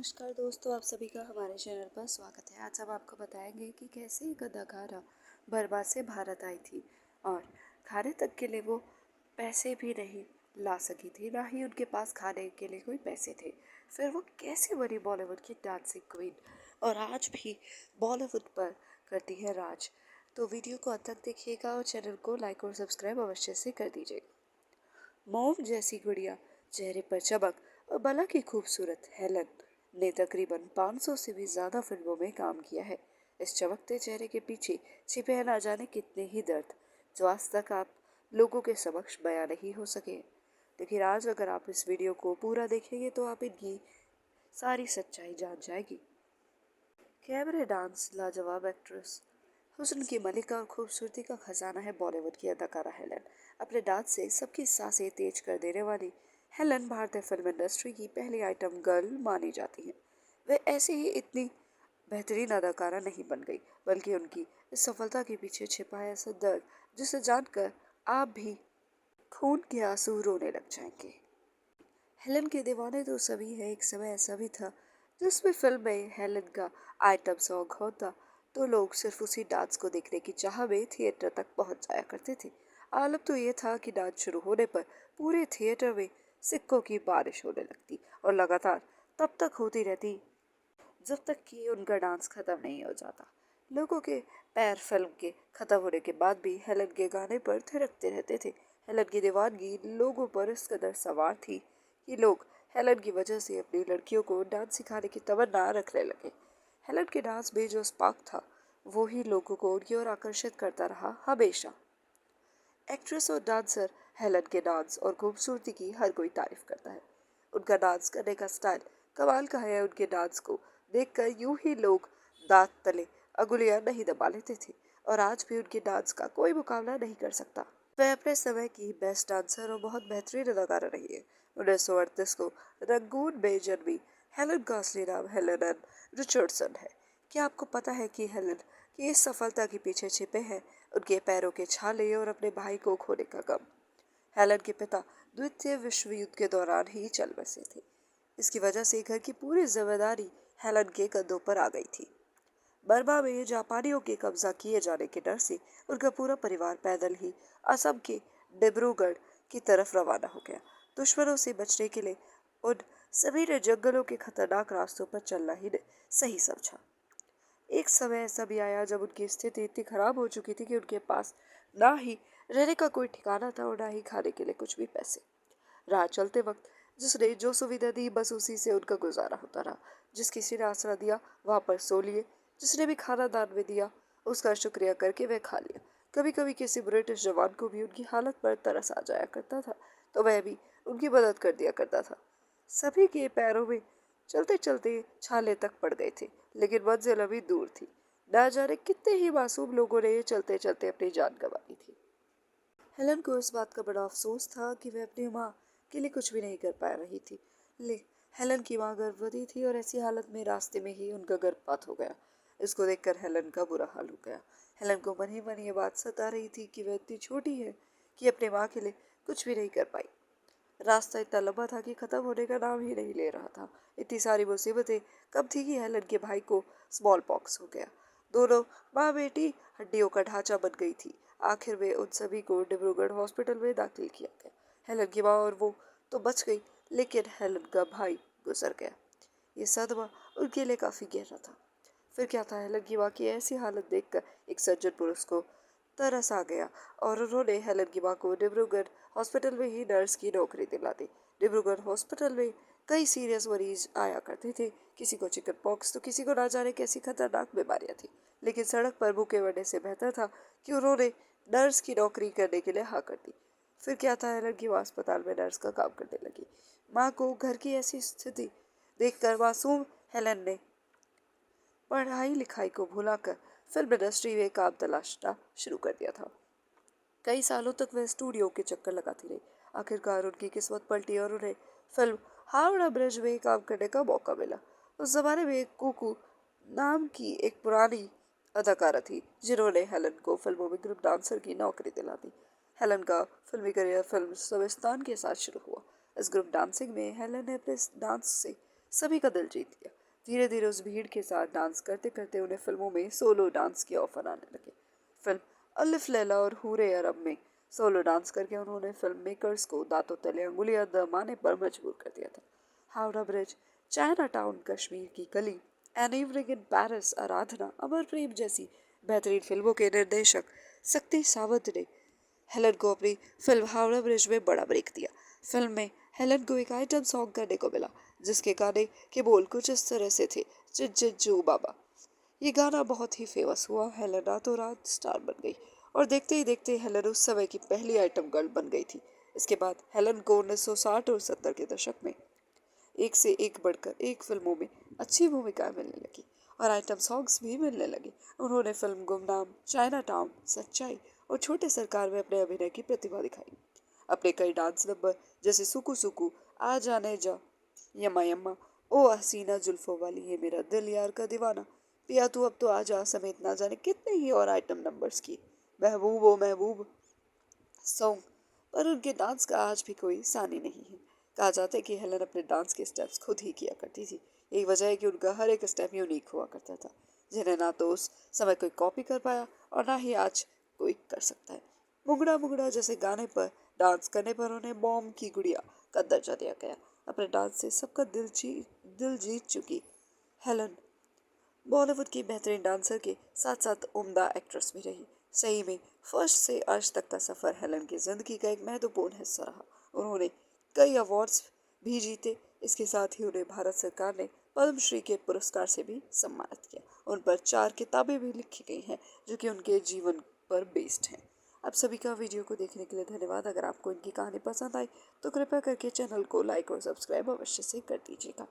नमस्कार दोस्तों, आप सभी का हमारे चैनल पर स्वागत है। आज हम आपको बताएंगे कि कैसे एक अदाकारा बर्मा से भारत आई थी और खाने तक के लिए वो पैसे भी नहीं ला सकी थी, ना ही उनके पास खाने के लिए कोई पैसे थे। फिर वो कैसे बनी बॉलीवुड की डांसिंग क्वीन और आज भी बॉलीवुड पर करती है राज। तो वीडियो को अंत तक देखिएगा और चैनल को लाइक और सब्सक्राइब अवश्य से कर दीजिएगा। मोम जैसी गुड़िया, चेहरे पर चमक और भला की खूबसूरत हेलन ने तकरीबन 500 से भी ज्यादा फिल्मों में काम किया है। इस चमकते चेहरे के पीछे छिपे हैं ना जाने कितने ही दर्द, जो आज तक आप लोगों के समक्ष बयां नहीं हो सके। लेकिन आज अगर आप इस वीडियो को पूरा देखेंगे तो आप इनकी सारी सच्चाई जान जाएगी। कैबरे डांस, लाजवाब एक्ट्रेस, हुस्न की मलिका और खूबसूरती का खजाना है बॉलीवुड की अदाकारा हेलन। अपने डांस से सबकी सांसें तेज कर देने वाली हेलन भारतीय फिल्म इंडस्ट्री की पहली आइटम गर्ल मानी जाती है। वे ऐसे ही इतनी बेहतरीन अदाकारा नहीं बन गई, बल्कि उनकी इस सफलता के पीछे छिपा है ऐसा दर्द जिसे जानकर आप भी खून के आंसू रोने लग जाएंगे। हेलन के दीवाने तो सभी है, एक समय ऐसा भी था जिसमें फिल्म में हेलन का आइटम सॉन्ग होता तो लोग सिर्फ उसी डांस को देखने की चाह में थिएटर तक पहुंच जाया करते थे। आलम तो ये था कि डांस शुरू होने पर पूरे थिएटर में सिक्कों की बारिश होने लगती और लगातार तब तक होती रहती जब तक कि उनका डांस खत्म नहीं हो जाता। लोगों के पैर फिल्म के खत्म होने के बाद भी हेलन के गाने पर थिरकते रहते थे। हेलन की दीवानगी लोगों पर इस कदर सवार थी कि लोग हेलन की वजह से अपनी लड़कियों को डांस सिखाने की तमन्ना रखने लगे। हेलन के डांस में जो स्पार्क था वो ही लोगों को उनकी ओर आकर्षित करता रहा हमेशा। एक्ट्रेस और डांसर हेलन के डांस और खूबसूरती की हर कोई तारीफ करता है। उनका डांस करने का स्टाइल कमाल का है। उनके डांस को देखकर यूं ही लोग दांत तले अंगुलियां नहीं दबा लेते थे और आज भी उनके डांस का कोई मुकाबला नहीं कर सकता। वह अपने समय की बेस्ट डांसर और बहुत बेहतरीन अदाकारा रही है। 1938 को रंगून में जन्मी हेलन का असली नाम हेलन एन रिचर्डसन है। क्या आपको पता है कि हेलन की इस सफलता के पीछे छिपे हैं उनके पैरों के छाले और अपने भाई को खोने का गम। हेलन के पिता द्वितीय विश्व युद्ध के दौरान ही चल बसे थे। इसकी वजह से घर की पूरी जिम्मेदारी हेलन के कंधों पर आ गई थी। बर्मा में जापानियों के कब्जा किए जाने के डर से उनका पूरा परिवार पैदल ही असम के डिब्रूगढ़ की तरफ रवाना हो गया। दुश्मनों से बचने के लिए उन सभी ने जंगलों के खतरनाक रास्तों पर चलना ही सही समझा। एक समय ऐसा भी आया जब उनकी स्थिति इतनी खराब हो चुकी थी कि उनके पास ना ही रहने का कोई ठिकाना था और ना ही खाने के लिए कुछ भी पैसे। राह चलते वक्त जिसने जो सुविधा दी बस उसी से उनका गुजारा होता रहा। जिस किसी ने आसरा दिया वहां पर सो लिए, जिसने भी खाना दान में दिया उसका शुक्रिया करके वह खा लिया। कभी कभी किसी ब्रिटिश जवान को भी उनकी हालत पर तरस आ जाया करता था तो वह भी उनकी मदद कर दिया करता था। सभी के पैरों में चलते चलते छाले तक पड़ गए थे, लेकिन मंजिल अभी दूर थी। ना जाने कितने ही मासूम लोगों ने चलते चलते अपनी जान गंवा दी थी। हेलन को इस बात का बड़ा अफसोस था कि वह अपनी माँ के लिए कुछ भी नहीं कर पा रही थी। ले हेलन की माँ गर्भवती थी और ऐसी हालत में रास्ते में ही उनका गर्भपात हो गया। इसको देखकर हेलन का बुरा हाल हो गया। हेलन को मन ही मन ये बात सता रही थी कि वह इतनी छोटी है कि अपनी माँ के लिए कुछ भी नहीं कर पाई। रास्ता इतना लंबा था कि खत्म होने का नाम ही नहीं ले रहा था। इतनी सारी मुसीबतें कब थी कि हेलन के भाई को स्मॉल पॉक्स हो गया। दोनों माँ बेटी हड्डियों का ढांचा बन गई थी। आखिर में उन सभी को डिब्रूगढ़ हॉस्पिटल में दाखिल किया गया। हेलन की माँ और वो तो बच गई, लेकिन हेलन का भाई गुजर गया। ये सदमा उनके लिए काफी गहरा था। फिर क्या था, हेलन की माँ की ऐसी हालत देखकर एक सज्जन पुरुष को तरस आ गया और उन्होंने हेलन की माँ को डिब्रूगढ़ हॉस्पिटल में ही नर्स की नौकरी दिला दी। डिब्रूगढ़ हॉस्पिटल में कई सीरियस मरीज आया करते थे। किसी को चिकन पॉक्स तो किसी को ना जाने कैसी खतरनाक बीमारियां थी, लेकिन सड़क पर भूखे मरने से बेहतर था कि उन्होंने नर्स की नौकरी करने के लिए हाँ कर दी। फिर क्या था, हेलन की माँ अस्पताल में नर्स का काम करने लगी। माँ को घर की ऐसी स्थिति देखकर मासूम हेलन ने पढ़ाई लिखाई को भुलाकर फिल्म इंडस्ट्री में काम तलाशना शुरू कर दिया था। कई सालों तक वह स्टूडियो के चक्कर लगाती रही। आखिरकार उनकी किस्मत पलटी और उन्हें फिल्म हावड़ा ब्रिज में काम करने का मौका मिला। उस जमाने में कुकू नाम की एक पुरानी अदाकारा थी जिन्होंने हेलन को फिल्मों में ग्रुप डांसर की नौकरी दिला दी। हेलन का फिल्मी करियर फिल्म सविस्तान के साथ शुरू हुआ। इस ग्रुप डांसिंग में हेलन ने अपने डांस से सभी का दिल जीत लिया। धीरे धीरे उस भीड़ के साथ डांस करते करते उन्हें फिल्मों में सोलो डांस के ऑफर आने लगे। फिल्म अलिफ लैला और हूरे अरब में सोलो डांस करके उन्होंने फिल्म मेकर्स को दांतों तले अंगुलियां दबाने पर मजबूर कर दिया था। Howrah bridge, China town, Kashmir की गली, एन इवनिंग इन पेरिस, आराधना, अमर प्रेम जैसी बेहतरीन फिल्मों के निर्देशक शक्ति सावंत ने हेलन को अपनी फिल्म हावड़ा ब्रिज में बड़ा ब्रेक दिया। फिल्म में हेलन को एक आइटम सॉन्ग करने को मिला जिसके गाने के बोल कुछ इस तरह से थे, चिज्जू बाबा। ये गाना बहुत ही फेमस हुआ। हेलन रातों रात स्टार बन गई और देखते ही देखते हेलन उस समय की पहली आइटम गर्ल बन गई थी। इसके बाद हेलन को 1960 और 70 के दशक में एक से एक बढ़कर एक फिल्मों में अच्छी भूमिकाएं मिलने लगी और आइटम सॉन्ग्स भी मिलने लगे। उन्होंने फिल्म गुमनाम, चाइना टाउन, सच्चाई और छोटे सरकार में अपने अभिनय की प्रतिभा दिखाई। अपने कई डांस नंबर जैसे सुकु सुकु, आ जाने जा, यम्मा यम्मा, ओ हसीना जुल्फों वाली, ये मेरा दिल यार का दीवाना, पिया तू अब तो आ जा समेत ना जाने कितने ही और आइटम नंबर्स की, महबूब ओ महबूब सॉन्ग। पर उनके डांस का आज भी कोई सानी नहीं है। कहा जाता है कि हेलन अपने डांस के स्टेप्स खुद ही किया करती थी। यही वजह है कि उनका हर एक स्टेप यूनिक हुआ करता था, जिन्हें ना तो उस समय कोई कॉपी कर पाया और ना ही आज कोई कर सकता है। मुंगड़ा मुंगड़ा जैसे गाने पर डांस करने पर उन्हें बॉम्ब की गुड़िया का दर्जा दिया गया। अपने डांस से सबका दिल जीत चुकी हेलन बॉलीवुड की बेहतरीन डांसर के साथ साथ उम्दा एक्ट्रेस भी रही। सही में फर्स्ट से आज तक का सफर हेलन की जिंदगी का एक महत्वपूर्ण हिस्सा रहा। उन्होंने कई अवार्ड्स भी जीते। इसके साथ ही उन्हें भारत सरकार ने पद्मश्री के पुरस्कार से भी सम्मानित किया। उन पर 4 किताबें भी लिखी गई हैं जो कि उनके जीवन पर बेस्ड हैं। आप सभी का वीडियो को देखने के लिए धन्यवाद। अगर आपको इनकी कहानी पसंद आई तो कृपया करके चैनल को लाइक और सब्सक्राइब अवश्य से कर दीजिएगा।